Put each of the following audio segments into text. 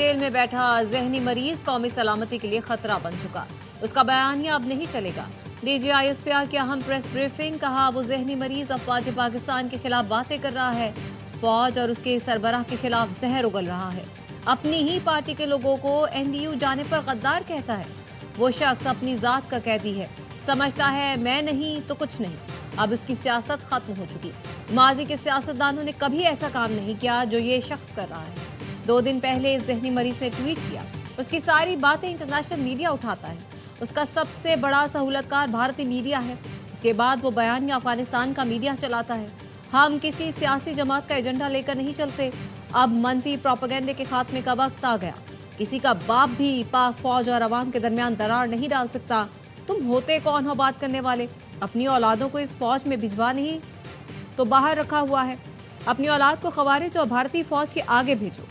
Jail में बैठा जहनी मरीज कौमी सलामती के लिए खतरा बन चुका। उसका बयानिया अब नहीं चलेगा। DGISPR की अहम प्रेस ब्रीफिंग, कहा वो जहनी मरीज अफवाज पाकिस्तान के खिलाफ बातें कर रहा है, फौज और उसके सरबराह के खिलाफ जहर उगल रहा है, अपनी ही पार्टी के लोगों को NDU जाने पर गद्दार कहता है। वो शख्स अपनी जात का कैदी है, समझता है मैं नहीं तो कुछ नहीं। अब उसकी सियासत खत्म हो चुकी। माजी के सियासतदानों ने कभी ऐसा काम नहीं किया जो ये शख्स कर रहा है। 2 दिन पहले इस जहनी मरीज ने ट्वीट किया, उसकी सारी बातें इंटरनेशनल मीडिया उठाता है, उसका सबसे बड़ा सहूलतकार भारतीय मीडिया है। उसके बाद वो बयानिया अफगानिस्तान का मीडिया चलाता है। हम किसी सियासी जमात का एजेंडा लेकर नहीं चलते। अब मनफी प्रोपेगेंडे के खात्मे का वक्त आ गया। किसी का बाप भी पाक फौज और अवाम के दरमियान दरार नहीं डाल सकता। तुम होते कौन हो बात करने वाले? अपनी औलादों को इस फौज में भिजवा नहीं तो बाहर रखा हुआ है। अपनी औलाद को खवारिज और भारतीय फौज के आगे भेजो।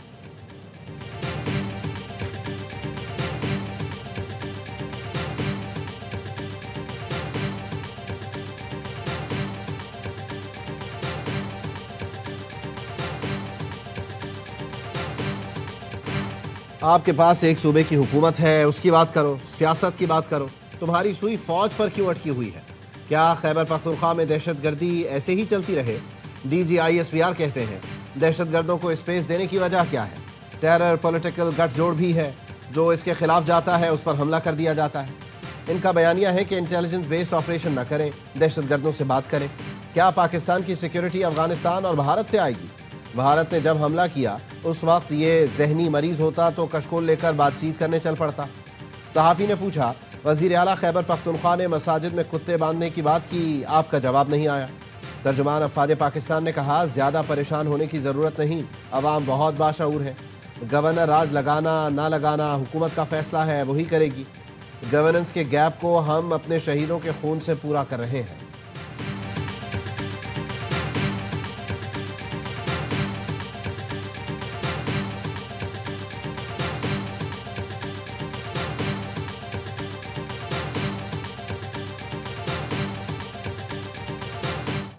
आपके पास एक सूबे की हुकूमत है, उसकी बात करो, सियासत की बात करो। तुम्हारी सुई फौज पर क्यों अटकी हुई है? क्या खैबर पख्तूनख्वा में दहशतगर्दी ऐसे ही चलती रहे? DGISPR कहते हैं दहशतगर्दों को स्पेस देने की वजह क्या है? टेरर पॉलिटिकल गठजोड़ भी है, जो इसके खिलाफ जाता है उस पर हमला कर दिया जाता है। इनका बयानिया है कि इंटेलिजेंस बेस्ड ऑपरेशन न करें, दहशतगर्दों से बात करें। क्या पाकिस्तान की सिक्योरिटी अफगानिस्तान और भारत से आएगी? भारत ने जब हमला किया उस वक्त ये जहनी मरीज होता तो कशकोल लेकर बातचीत करने चल पड़ता। सहाफ़ी ने पूछा, वज़ीर आला खैबर पख्तूनख्वा ने मसाजिद में कुत्ते बांधने की बात की, आपका जवाब नहीं आया। तर्जुमान अफवाज पाकिस्तान ने कहा, ज़्यादा परेशान होने की ज़रूरत नहीं, अवाम बहुत बाशऊर है। गवर्नर राज लगाना ना लगाना हुकूमत का फैसला है, वही करेगी। गवर्नेंस के गैप को हम अपने शहीदों के खून से पूरा कर रहे हैं।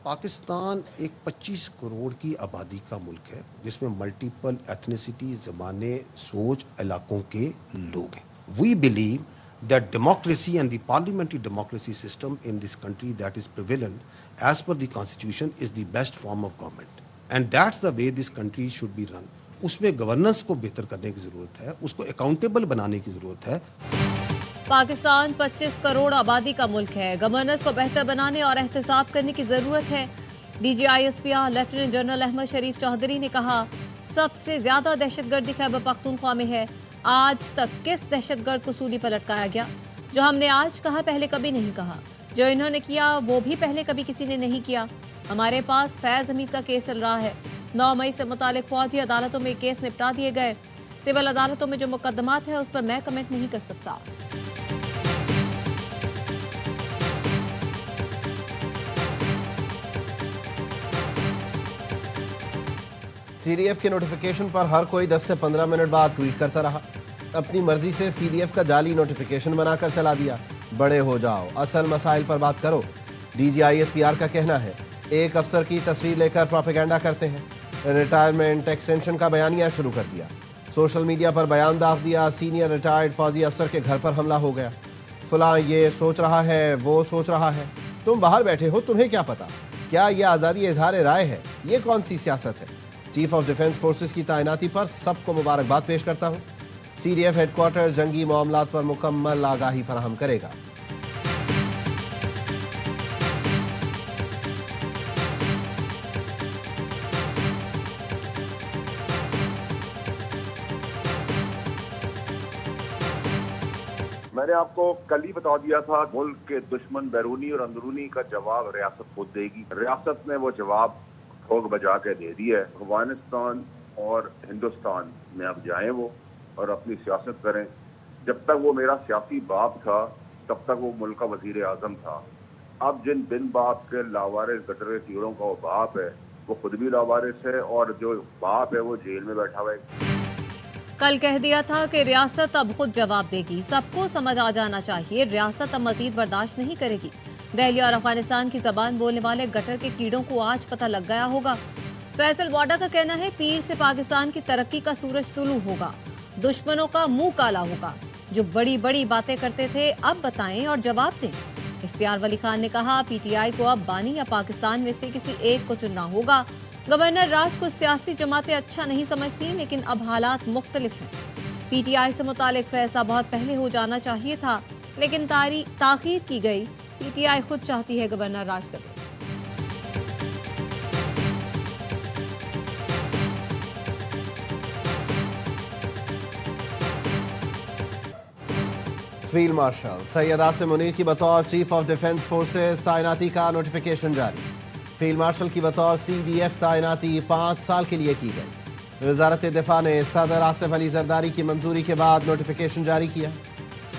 पाकिस्तान एक 25 करोड़ की आबादी का मुल्क है, जिसमें मल्टीपल एथनिसिटी, ज़माने, सोच, इलाकों के लोग हैं। We believe that democracy and the parliamentary democracy system in this country that is prevalent as per the constitution is the best form of government, and that's the way this country should be run. उसमें governance को बेहतर करने की ज़रूरत है, उसको accountable बनाने की ज़रूरत है। पाकिस्तान 25 करोड़ आबादी का मुल्क है। गवर्नेंस को बेहतर बनाने और एहतसाब करने की जरूरत है। DGISPR लेफ्टिनेंट जनरल अहमद शरीफ चौधरी ने कहा, सबसे ज्यादा दहशतगर्दी खैबर पख्तूनख्वा में है। आज तक किस दहशतगर्द को सूली पर लटकाया गया? जो हमने आज कहा पहले कभी नहीं कहा, जो इन्होंने किया वो भी पहले कभी किसी ने नहीं किया। हमारे पास फैज हमीद का केस चल रहा है। 9 मई से मुतालिक फौजी अदालतों में केस निपटा दिए गए। सिविल अदालतों में जो मुकदमात है उस पर मैं कमेंट नहीं कर सकता। CDF के नोटिफिकेशन पर हर कोई 10 से 15 मिनट बाद ट्वीट करता रहा। अपनी मर्जी से CDF का जाली नोटिफिकेशन बनाकर चला दिया। बड़े हो जाओ, असल मसाइल पर बात करो। DGISPR का कहना है एक अफसर की तस्वीर लेकर प्रोपेगेंडा करते हैं। रिटायरमेंट एक्सटेंशन का बयानिया शुरू कर दिया। सोशल मीडिया पर बयान दाग दिया, सीनियर रिटायर्ड फौजी अफसर के घर पर हमला हो गया। फलां ये सोच रहा है, वो सोच रहा है। तुम बाहर बैठे हो, तुम्हें क्या पता? क्या ये आज़ादी इजहार राय है? ये कौन सी सियासत है? चीफ ऑफ डिफेंस फोर्सेस की तैनाती पर सबको मुबारकबाद पेश करता हूँ। CDF हेडक्वार्टर जंगी मामलात पर मुकम्मल आगाही फराहम करेगा। मैंने आपको कल ही बता दिया था, मुल्क के दुश्मन बैरूनी और अंदरूनी का जवाब रियासत खुद देगी। रियासत ने वो जवाब ठोक बजा के दे दिया है। अफगानिस्तान और हिंदुस्तान में अब जाएं वो और अपनी सियासत करें। जब तक वो मेरा सियासी बाप था तब तक वो मुल्क का वजीर आजम था। अब जिन बिन बाप के लावारिस गटरे कीड़ों का वो बाप है, वो खुद भी लावारिस है और जो बाप है वो जेल में बैठा हुआ है। कल कह दिया था कि रियासत अब खुद जवाब देगी। सबको समझ आ जाना चाहिए, रियासत अब मजीद बर्दाश्त नहीं करेगी। दिल्ली और अफगानिस्तान की जबान बोलने वाले गटर के कीड़ों को आज पता लग गया होगा। फैसल वाडा का कहना है, पीर से पाकिस्तान की तरक्की का सूरज तुलू होगा। दुश्मनों का मुंह काला होगा। जो बड़ी बड़ी बातें करते थे अब बताएं और जवाब दें। इख्तियार वली खान ने कहा, पीटीआई को अब बानी या पाकिस्तान में से किसी एक को चुनना होगा। गवर्नर राज को सियासी जमातें अच्छा नहीं समझती, लेकिन अब हालात मुख्तलिफ हैं। पीटीआई से मुतालिक फैसला बहुत पहले हो जाना चाहिए था, लेकिन ताखीर की गई। पीटीआई खुद चाहती है गवर्नर राज लगे। फील्ड मार्शल सैयद आसिम मुनीर की बतौर चीफ ऑफ डिफेंस फोर्सेस तैनाती का नोटिफिकेशन जारी। फील्ड मार्शल की बतौर CDF तैनाती 5 साल के लिए की गई। वजारत दिफा ने सदर आसिफ अली जरदारी की मंजूरी के बाद नोटिफिकेशन जारी किया।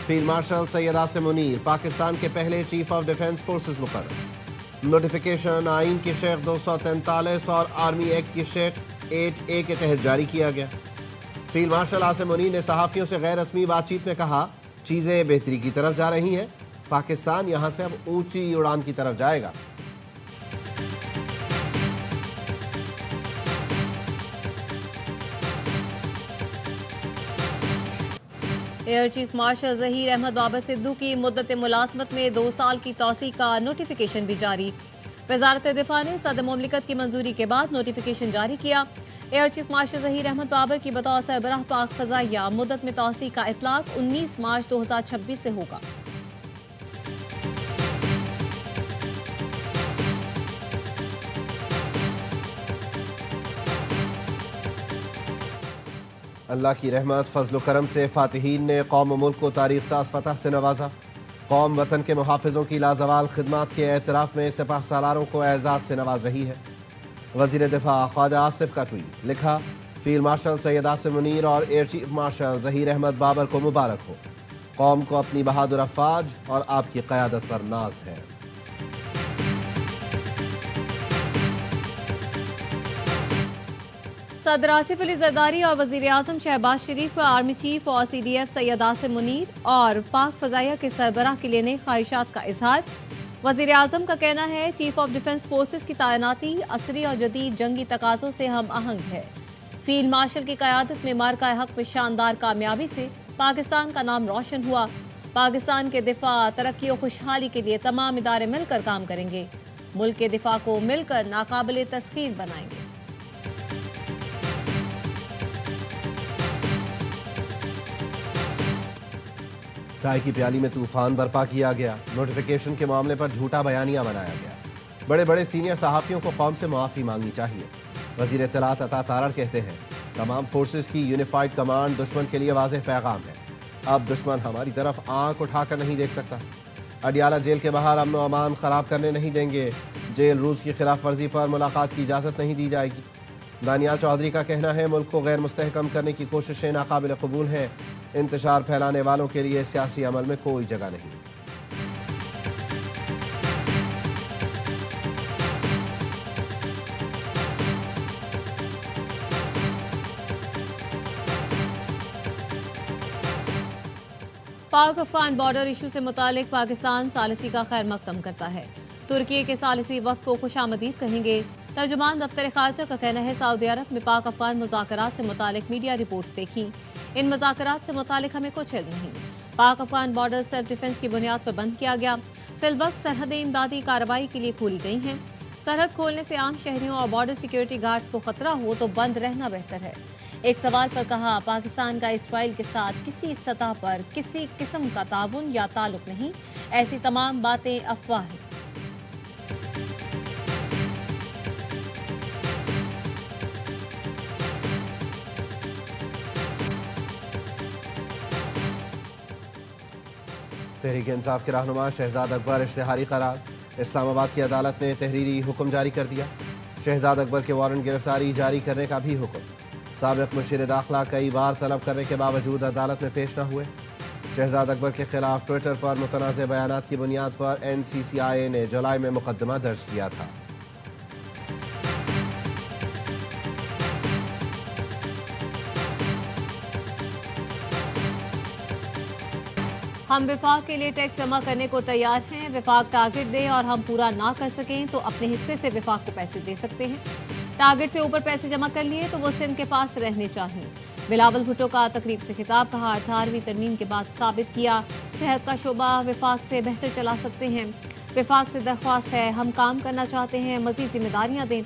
फील्ड मार्शल सैयद आसिम मुनीर पाकिस्तान के पहले चीफ ऑफ डिफेंस फोर्सेस मुकर्रर। नोटिफिकेशन आइन की शेख 243 और आर्मी एक्ट की शेख 8A के तहत जारी किया गया। फील्ड मार्शल आसिम मुनीर ने सहाफ़ियों से गैर रस्मी बातचीत में कहा, चीज़ें बेहतरी की तरफ जा रही हैं। पाकिस्तान यहां से अब ऊंची उड़ान की तरफ जाएगा। Air chief marshal Zaheer Ahmed Babar Sidhu की मुद्दत मुलाजमत में 2 साल की तौसी का नोटिफिकेशन भी जारी। वजारत दिफा ने सदर मुमलिकत की मंजूरी के बाद नोटिफिकेशन जारी किया। Air chief marshal Zaheer Ahmed Babar की बतौर सरबराह पाक फ़ज़ाइया मुद्दत में तौसी का इतलाक 19 मार्च 2026 से होगा। अल्लाह की रहमत फजल करम से फातिहीन ने कौम मुल्क को तारीख साज फतह से नवाजा। कौम वतन के मुहाफ़िज़ों की लाजवाल खिदमत के एतराफ़ में सिपाह सालारों को एजाज़ से नवाज रही है। वज़ीर दिफा ख्वाजा आसिफ का ट्वीट, लिखा, फील्ड मार्शल सैयद आसिम मुनीर और air chief marshal Zaheer Ahmed Babar को मुबारक हो। कौम को अपनी बहादुर अफ़वाज और आपकी क़यादत पर नाज है। सदर आसिफ अली जरदारी और वज़ीर आज़म शहबाज शरीफ, आर्मी चीफ और CDF सैयद आसिम मुनीर और पाक फ़ज़ाइया के सरबराह के लिए नई ख्वाहिशात का इजहार। वज़ीर आज़म का कहना है, चीफ ऑफ डिफेंस फोर्सेस की तैनाती असरी और जदीद जंगी तकाज़ों से हम आहंग है। फील्ड मार्शल की क़यादत में मार्का हक में शानदार कामयाबी से पाकिस्तान का नाम रोशन हुआ। पाकिस्तान के दिफा, तरक्की और खुशहाली के लिए तमाम इदारे मिलकर काम करेंगे। मुल्क के दिफा को मिलकर नाकाबिले तस्खीर बनाएंगे। चाय की प्याली में तूफान बर्पा किया गया। नोटिफिकेशन के मामले पर झूठा बयानिया बनाया गया। बड़े बड़े सीनियर सहाफ़ियों को कौम से मुआफ़ी मांगनी चाहिए। वज़ीर इत्तलात अता तारड़ कहते हैं, तमाम फोर्सेस की यूनिफाइड कमांड दुश्मन के लिए वाज़ेह पैगाम है। अब दुश्मन हमारी तरफ आंख उठाकर नहीं देख सकता। अडियाला जेल के बाहर अमन व अमान ख़राब करने नहीं देंगे। जेल रूस की खिलाफ वर्जी पर मुलाकात की इजाज़त नहीं दी जाएगी। दानियाल चौधरी का कहना है, मुल्क को गैर मुस्तहकम करने की कोशिशें नाकाबिल कबूल हैं। इंतशार फैलाने वालों के लिए सियासी अमल में कोई जगह नहीं। पाक अफगान बॉर्डर इशू से मुतालिक पाकिस्तान सालिसी का खैर मकदम करता है। तुर्की के सालिसी वक्त को खुशामदीद कहेंगे। तर्जुमान दफ्तर खारजा का कहना है, सऊदी अरब में पाक अफगान मुज़ाकरात से मुतालिक मीडिया रिपोर्ट्स देखी। इन मुज़ाकरात से मुतालिक हमें कुछ इल्म नहीं। पाक अफगान बॉर्डर सेल्फ डिफेंस की बुनियाद पर बंद किया गया। फिलवक्त सरहदें इमदादी कार्रवाई के लिए खोली गई हैं। सरहद खोलने से आम शहरियों और बॉर्डर सिक्योरिटी गार्ड्स को खतरा हो तो बंद रहना बेहतर है। एक सवाल पर कहा, पाकिस्तान का इस्राइल के साथ किसी सतह पर किसी किस्म का ताउन या ताल्लुक नहीं। ऐसी तमाम बातें अफवाह हैं। तहरीक इंसाफ के रहनुमा शहजाद अकबर इश्तिहारी करार। इस्लामाबाद की अदालत ने तहरीरी हुक्म जारी कर दिया। शहजाद अकबर के वारंट गिरफ्तारी जारी करने का भी हुक्म। साबिक मुशीर दाखिला कई बार तलब करने के बावजूद अदालत में पेश न हुए। शहजाद अकबर के खिलाफ ट्विटर पर मुतनाज़ बयानात की बुनियाद पर NCCIA ने जुलाई में मुकदमा दर्ज किया था। हम विफाक के लिए टैक्स जमा करने को तैयार हैं। विफाक टारगेट दे और हम पूरा ना कर सकें तो अपने हिस्से से विफाक को पैसे दे सकते हैं। टारगेट से ऊपर पैसे जमा कर लिए तो वो सिंध के पास रहने चाहिए। बिलावल भुट्टो का तकरीब से खिताब, कहा 18वीं तरमीम के बाद साबित किया सेहत का शोबा विफाक से बेहतर चला सकते हैं। विफाक से दरख्वास्त है, हम काम करना चाहते हैं, मजीद जिम्मेदारियां दें।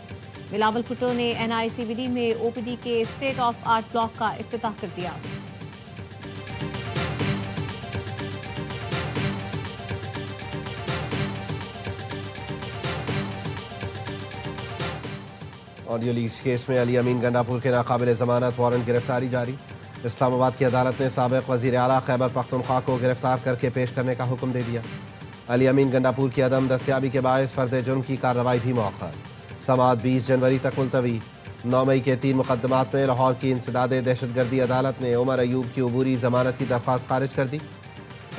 बिलावल भुट्टो ने NICVD में OPD के स्टेट ऑफ आर्ट ब्लॉक का इफ्तिताह कर दिया। ऑडियो लीक्स केस में अली अमीन गंडापुर के नाकाबिल जमानत वारंट गिरफ्तारी जारी। इस्लामाबाद की अदालत ने साबिक वज़ीर आला खैबर पख्तूनख्वा को गिरफ्तार करके पेश करने का हुक्म दे दिया। अली अमीन गंडापुर की अदम दस्तियाबी के बायस फर्द जुर्म की कार्रवाई भी मौखर। समाअत 20 जनवरी तक मुलतवी। 9 मई के 3 मुकदमात में लाहौर की इंसदाद दहशतगर्दी अदालत ने उमर अयूब की अबूरी जमानत की दरख्वास्त खारिज कर दी।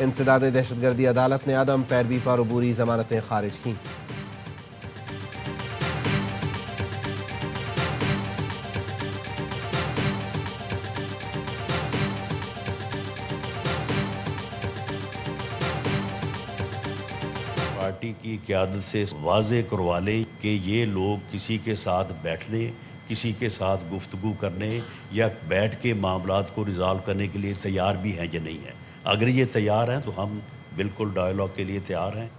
इंसदाद दहशतगर्दी अदालत ने अदम पैरवी पर अबूरी जमानतें खारिज की। पार्टी की क़यादत से वाज़े करवा लें कि ये लोग किसी के साथ बैठने, किसी के साथ गुफ्तगू करने या बैठ के मामलात को रिज़ॉल्व करने के लिए तैयार भी हैं या नहीं हैं। अगर ये तैयार हैं तो हम बिल्कुल डायलॉग के लिए तैयार हैं।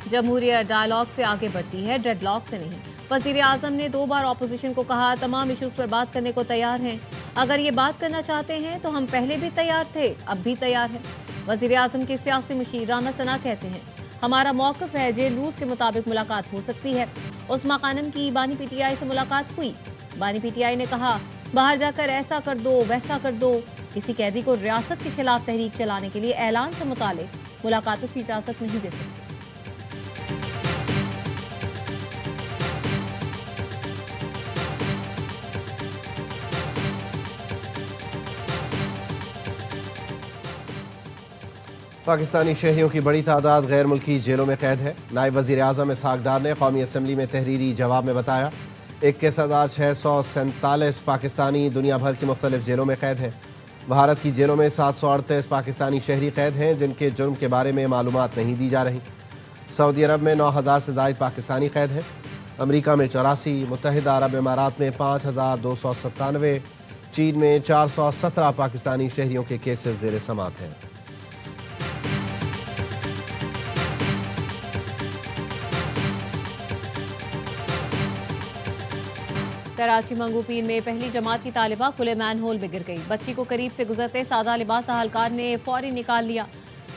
जमहूरियत डायलॉग से आगे बढ़ती है, डेडलॉक से नहीं। वज़ीर आज़म ने 2 बार अपोजिशन को कहा तमाम इशूज़ पर बात करने को तैयार हैं। अगर ये बात करना चाहते हैं तो हम पहले भी तैयार थे, अब भी तैयार हैं। वज़ीर आज़म के सियासी मुशीर राना सना कहते हैं हमारा मौक़िफ़ है जेल रूल्स के मुताबिक मुलाकात हो सकती है। उस्मा खानम की बानी PTI से मुलाकात हुई। बानी PTI ने कहा बाहर जाकर ऐसा कर दो वैसा कर दो। किसी कैदी को रियासत के खिलाफ तहरीक चलाने के लिए ऐलान से मुतालिक मुलाकातों की इजाज़त नहीं दे सकती। पाकिस्तानी शहरियों की बड़ी तादाद गैर मुल्की जेलों में कैद है। नायब वज़ीर आज़म इसहाक डार ने कौमी असम्बली में तहरीरी जवाब में बताया 21,647 पाकिस्तानी दुनिया भर की मुख्तलिफ जेलों में कैद है। भारत की जेलों में 738 पाकिस्तानी शहरी कैद हैं जिनके जुर्म के बारे में मालूमात नहीं दी जा रही। सऊदी अरब में 9,000 से ज़ायद पाकिस्तानी कैद हैं। अमरीका में 84, मुत्तहिदा अरब इमारात में 5,297, चीन में 417 पाकिस्तानी शहरियों के केसेस ज़ेर समात हैं। कराची मंगूपीर में पहली जमात की तालिबा खुले मैन होल में गिर गई। बच्ची को करीब से गुजरते सादा लिबास अहलकार ने फौरी निकाल लिया।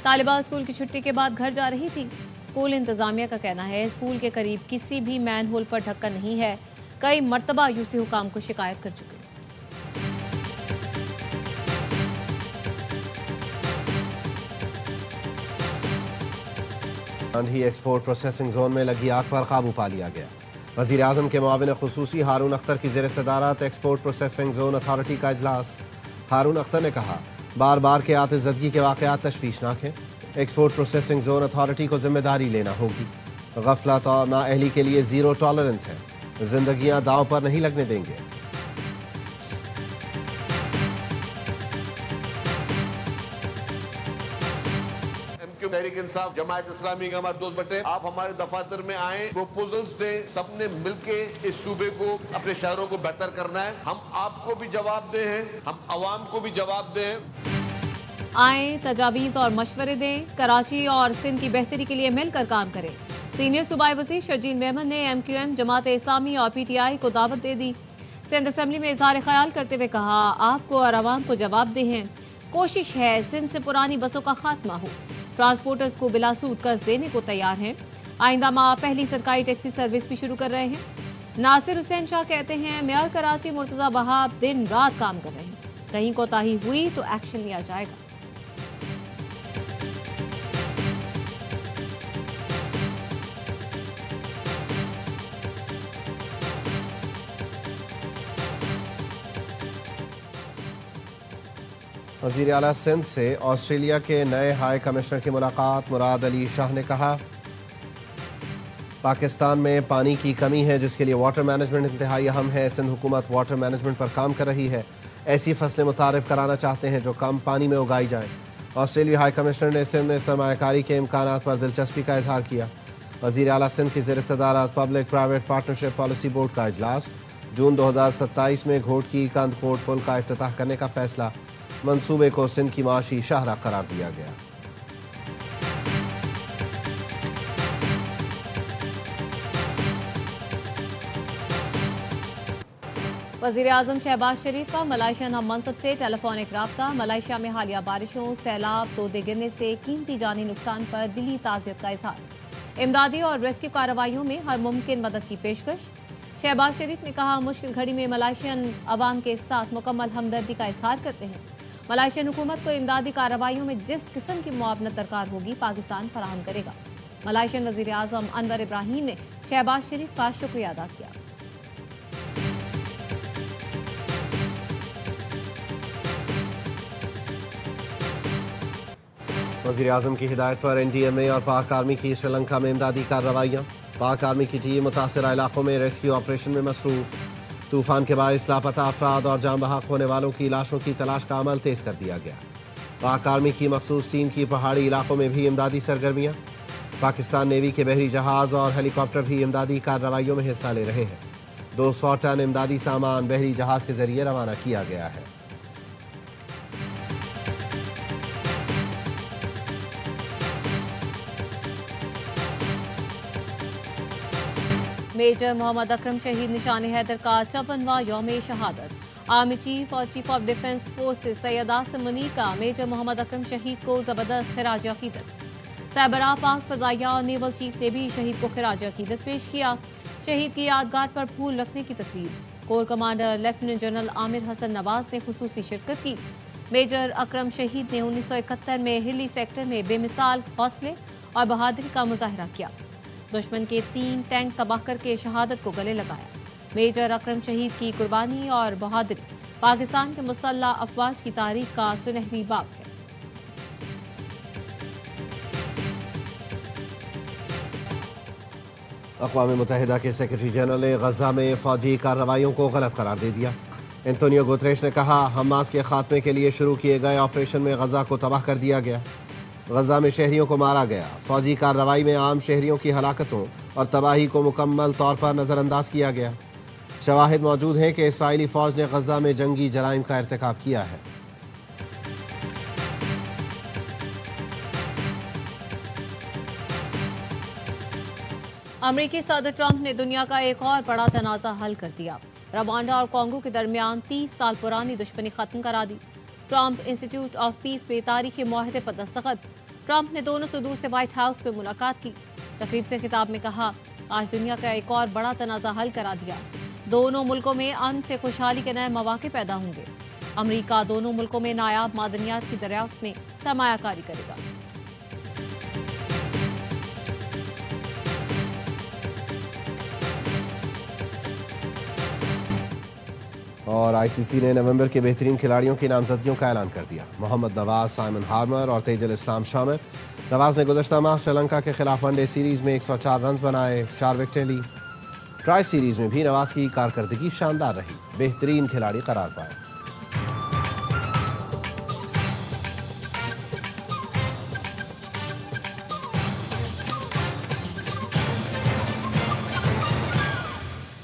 तालिबा स्कूल की छुट्टी के बाद घर जा रही थी। स्कूल इंतजामिया का कहना है स्कूल के करीब किसी भी मैन होल पर ढक्कन नहीं है। कई मरतबा यूसी हुकाम को शिकायत कर चुके। गांधी एक्सपोर्ट प्रोसेसिंग जोन में लगी आग पर काबू पा लिया गया। वज़ीर आज़म के मुआविन ख़ुसूसी हारून अख्तर की ज़ेर सदारत एक्सपोर्ट प्रोसेसिंग जोन अथॉरिटी का इजलास। हारून अख्तर ने कहा बार बार के आतिशज़दगी के वाक़यात तशवीशनाक हैं। एक्सपोर्ट प्रोसेसिंग जोन अथॉरिटी को जिम्मेदारी लेना होगी। गफलत और नाअहली के लिए ज़ीरो टॉलरेंस है। जिंदगियां दांव पर नहीं लगने देंगे। तहरीक इंसाफ जमात इस्लामी के हमारे दोस्त बटे आप हमारे दफातर में आए, प्रपोजल्स दें, सबने मिलके इस सूबे को अपने शहरों को बेहतर करना है। हम आपको भी जवाब दे हैं, हम अवाम को भी जवाब दें। आए तजावीज़ और मशवरे दें, कराची और सिंध की बेहतरी के लिए मिलकर काम करें। सीनियर सूबाई वज़ीर शर्जील मेमन ने MQM जमात इस्लामी और PTI को दावत दे दी। सिंध असम्बली में इज़हार ख्याल करते हुए कहा आपको और अवाम को जवाब दे हैं। कोशिश है सिंध से पुरानी बसों का खात्मा हो। ट्रांसपोर्टर्स को बिला सूद कर्ज देने को तैयार हैं। आइंदा माह पहली सरकारी टैक्सी सर्विस भी शुरू कर रहे हैं। नासिर हुसैन शाह कहते हैं मेयर कराची मुर्तज़ा बहाब दिन रात काम कर रहे हैं। कहीं कोताही हुई तो एक्शन लिया जाएगा। वज़ीर आला सिंध से ऑस्ट्रेलिया के नए हाई कमिश्नर की मुलाकात। मुराद अली शाह ने कहा पाकिस्तान में पानी की कमी है जिसके लिए वाटर मैनेजमेंट इंतहाई अहम है। सिंध हुकूमत वाटर मैनेजमेंट पर काम कर रही है। ऐसी फसलें मुतारिफ कराना चाहते हैं जो कम पानी में उगाई जाएं। ऑस्ट्रेलिया हाई कमिश्नर ने सिंध में सरमायाकारी के इम्कानात पर दिलचस्पी का इजहार किया। वज़ीर आला सिंध की ज़ेर सदारत public private partnership policy board का इजलास। جون 2027 میں گھوٹکی کند کوٹ پل کا افتتاح کرنے کا فیصلہ، منصوبے کو سندھ کی معاشی شاہراہ قرار دیا گیا۔ وزیراعظم شہباز شریف کا ملائیشین ہم منصب سے ٹیلی فونک رابطہ۔ ملائیشیا میں حالیہ بارشوں، سیلاب، تودے گرنے سے قیمتی جانی نقصان پر دلی تعزیت کا اظہار، امدادی اور ریسکیو کارروائیوں میں ہر ممکن مدد کی پیشکش۔ شہباز شریف نے کہا، مشکل گھڑی میں ملائیشین عوام کے ساتھ مکمل ہمدردی کا اظہار کرتے ہیں۔ ملائیشین حکومت کو امدادی کارروائیوں میں جس قسم کی معاونت درکار ہوگی، پاکستان فراہم کرے گا۔ ملائیشین وزیر اعظم انور ابراہیم نے شہباز شریف کا شکریہ ادا کیا۔ وزیر اعظم کی ہدایت پر این ڈی ایم اے اور پاک آرمی کی سری لنکا میں امدادی کارروائیاں۔ پاک آرمی کی ٹیم متاثرہ علاقوں میں ریسکیو آپریشن میں مصروف۔ طوفان کے باعث لاپتہ افراد اور جاں بحق ہونے والوں کی لاشوں کی تلاش کا عمل تیز کر دیا گیا۔ پاک آرمی کی مخصوص ٹیم کی پہاڑی علاقوں میں بھی امدادی سرگرمیاں۔ پاکستان نیوی کے بحری جہاز اور ہیلی کاپٹر بھی امدادی کارروائیوں میں حصہ لے رہے ہیں۔ 200 ٹن امدادی سامان بحری جہاز کے ذریعے روانہ کیا گیا ہے۔ میجر محمد اکرم شہید نشان حیدر کا 54واں یوم شہادت۔ آرمی چیف اور chief of defence forces Syed Asim منی کا میجر محمد اکرم شہید کو زبردست خراج عقیدت۔ سربراہ پاک فضائیہ اور نیول چیف نے بھی شہید کو خراج عقیدت پیش کیا۔ شہید کی یادگار پر پھول رکھنے کی تقریب کور کمانڈر لیفٹیننٹ جنرل عامر حسن نواز نے خصوصی شرکت کی۔ میجر اکرم شہید نے 1971 میں ہلی سیکٹر میں بے مثال حوصلے اور بہادری کا مظاہرہ کیا، دشمن کے 3 ٹینک تباہ کر کے شہادت کو گلے لگایا۔ میجر اکرم شہید کی قربانی اور بہادری پاکستان کے مسلح افواج کی تاریخ کا سنہری باب ہے۔ اقوام متحدہ کے سیکرٹری جنرل نے غزہ میں فوجی کارروائیوں کو غلط قرار دے دیا۔ انتونیو گوتریش نے کہا، حماس کے خاتمے کے لیے شروع کیے گئے آپریشن میں غزہ کو تباہ کر دیا گیا۔ غزہ میں شہریوں کو مارا گیا۔ فوجی کارروائی میں عام شہریوں کی ہلاکتوں اور تباہی کو مکمل طور پر نظر انداز کیا گیا۔ شواہد موجود ہیں کہ اسرائیلی فوج نے غزہ میں جنگی جرائم کا ارتکاب کیا ہے۔ امریکی صدر ٹرمپ نے دنیا کا ایک اور بڑا تنازع حل کر دیا۔ روانڈا اور کانگو کے درمیان 30 سال پرانی دشمنی ختم کرا دی۔ ٹرمپ انسٹیٹیوٹ آف پیس میں تاریخی معاہدے پر دستخط۔ ٹرمپ نے دونوں صدور سے وائٹ ہاؤس پہ ملاقات کی۔ تقریب سے خطاب میں کہا، آج دنیا کا ایک اور بڑا تنازع حل کرا دیا۔ دونوں ملکوں میں امن سے خوشحالی کے نئے مواقع پیدا ہوں گے۔ امریکہ دونوں ملکوں میں نایاب معدنیات کی دریافت میں سرمایہ کاری کرے گا۔ اور آئی سی سی نے نومبر کے بہترین کھلاڑیوں کی نامزدگیوں کا اعلان کر دیا۔ محمد نواز، سائمن ہارمر اور تیجل اسلام شامل۔ نواز نے گزشتہ ماہ سری لنکا کے خلاف ون ڈے سیریز میں 104 رنز بنائے، 4 وکٹیں لی۔ ٹرائی سیریز میں بھی نواز کی کارکردگی شاندار رہی، بہترین کھلاڑی قرار پائے۔